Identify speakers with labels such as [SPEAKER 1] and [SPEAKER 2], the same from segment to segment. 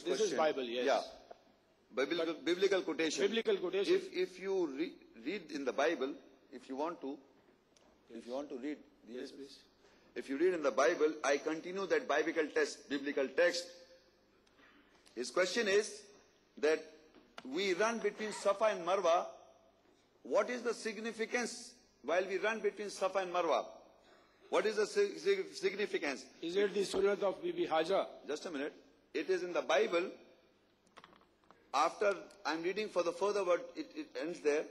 [SPEAKER 1] this question.
[SPEAKER 2] This is Bible, yes.
[SPEAKER 1] Yeah. Biblical quotation.
[SPEAKER 2] Biblical quotation.
[SPEAKER 1] If you read in the Bible, if you want to read.
[SPEAKER 2] Yes, please.
[SPEAKER 1] If you read in the Bible, I continue that biblical text. His question is that we run between Safa and Marvah. What is the significance while we run between Safa and Marvah? What is the significance?
[SPEAKER 2] Is it the sunnah of Bibi Haja?
[SPEAKER 1] Just a minute. It is in the Bible. After I'm reading for the further word, it ends there.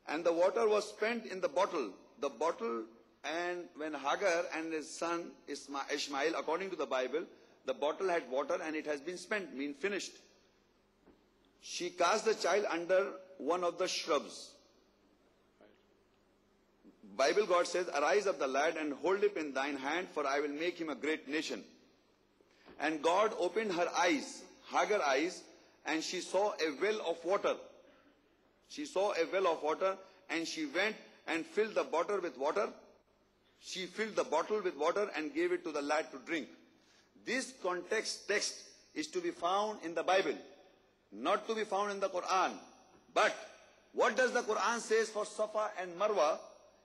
[SPEAKER 1] And the water was spent in the bottle. The bottle, and when Hagar and his son Ishmael, according to the Bible, the bottle had water and it has been spent, finished. She cast the child under one of the shrubs. Bible God says, arise of the lad and hold him in thine hand, for I will make him a great nation. And God opened her eyes, Hagar's eyes, and she saw a well of water. She saw a well of water, and she went and filled the bottle with water. She filled the bottle with water and gave it to the lad to drink. This text is to be found in the Bible, not to be found in the Quran. But what does the Quran says for Safa and Marwah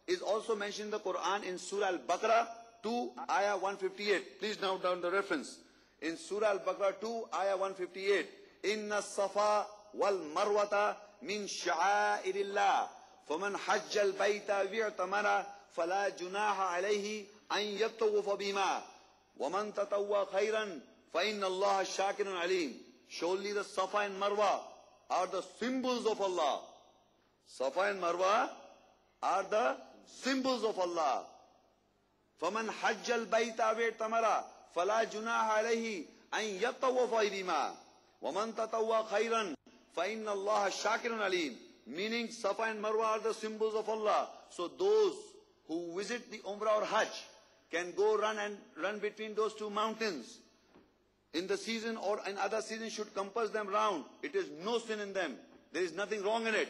[SPEAKER 1] is also mentioned in the Quran in Surah Al-Baqarah 2, Ayah 158. Please note down the reference. In Surah Al-Baqarah 2, Ayah 158. Inna Safa wal Marwata min sha'airillah. فَمَنْ حَجَّ الْبَيْتَ وِاعْتَمَرَ فَلَا جُنَاحَ عَلَيْهِ أَنْ يَطَّوَّفَ بِهِمَا وَمَنْ تَطَوَّعَ خَيْرًا فَإِنَّ اللَّهَ شَاكِرٌ عَلِيمٌ. Surely the Safa and Marwah are the symbols of Allah. Safa and Marwah are the symbols of Allah. فَمَنْ حَجَّ الْبَيْتَ وَاعْتَمَرَ فَلَا جُنَاحَ عَلَيْهِ أَنْ يَطَّوَّفَ بِهِمَا وَمَنْ تَطَوَّعَ خَيْرًا فَإِنَّ اللَّهَ شَاكِرٌ عَلِيمٌ. Meaning Safa and Marwah are the symbols of Allah. So those who visit the Umrah or Hajj can go run between those two mountains. In the season or in other seasons should compass them round. It is no sin in them. There is nothing wrong in it.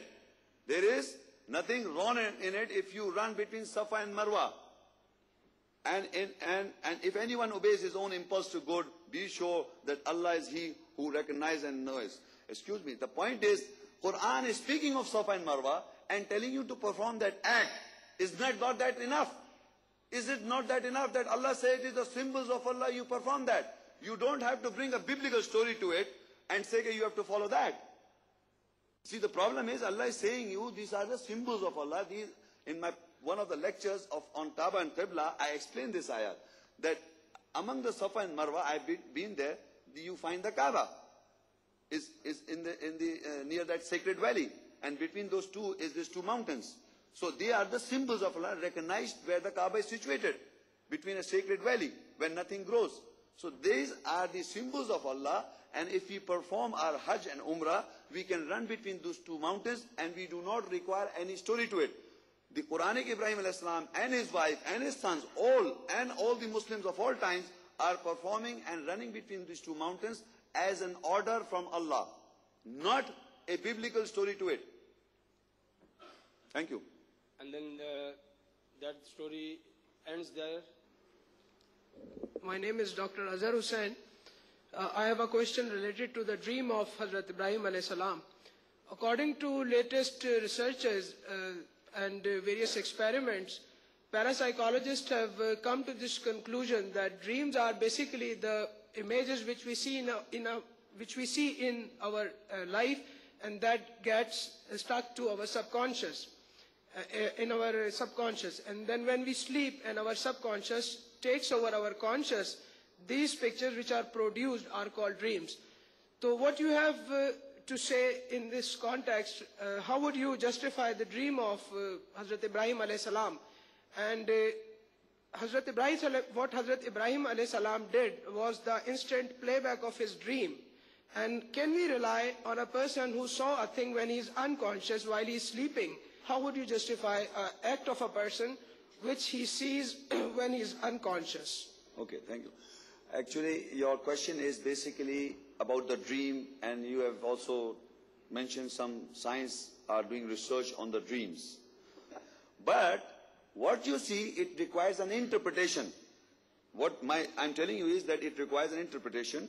[SPEAKER 1] There is nothing wrong in it if you run between Safa and Marwah. And if anyone obeys his own impulse to good, be sure that Allah is He who recognizes and knows. Excuse me. The point is, Quran is speaking of Safa and Marwah and telling you to perform that act. Is not that enough? Is it not that enough that Allah said it is the symbols of Allah, you perform that? You don't have to bring a biblical story to it and say you have to follow that. See, the problem is Allah is saying you, these are the symbols of Allah. These, in one of the lectures on Kaaba and Qibla, I explained this ayah, that among the Safa and Marwah, I've been there, you find the Kaaba. Is in the near that sacred valley, and between those two is these two mountains. So they are the symbols of Allah, recognized where the Kaaba is situated, between a sacred valley where nothing grows. So these are the symbols of Allah, and if we perform our Hajj and Umrah, we can run between those two mountains, and we do not require any story to it. The Quranic Ibrahim alayhi salam and his wife and his sons, all the Muslims of all times are performing and running between these two mountains as an order from Allah, not a biblical story to it. Thank you.
[SPEAKER 2] And then that story ends there.
[SPEAKER 3] My name is Dr. Azhar Hussain. I have a question related to the dream of Hazrat Ibrahim alayhi salam. According to latest researches and various experiments, parapsychologists have come to this conclusion that dreams are basically the images which we see in our life, and that gets stuck to our subconscious, and then when we sleep and our subconscious takes over our conscious, these pictures which are produced are called dreams. So what you have to say in this context, how would you justify the dream of Hazrat Ibrahim alayhi salam? And what Hazrat Ibrahim alayhi salam did was the instant playback of his dream. And can we rely on a person who saw a thing when he is unconscious while he is sleeping? How would you justify an act of a person which he sees when he is unconscious?
[SPEAKER 1] Okay, thank you. Actually, your question is basically about the dream, and you have also mentioned some science are doing research on the dreams. But what you see, it requires an interpretation. What I'm telling you is that it requires an interpretation.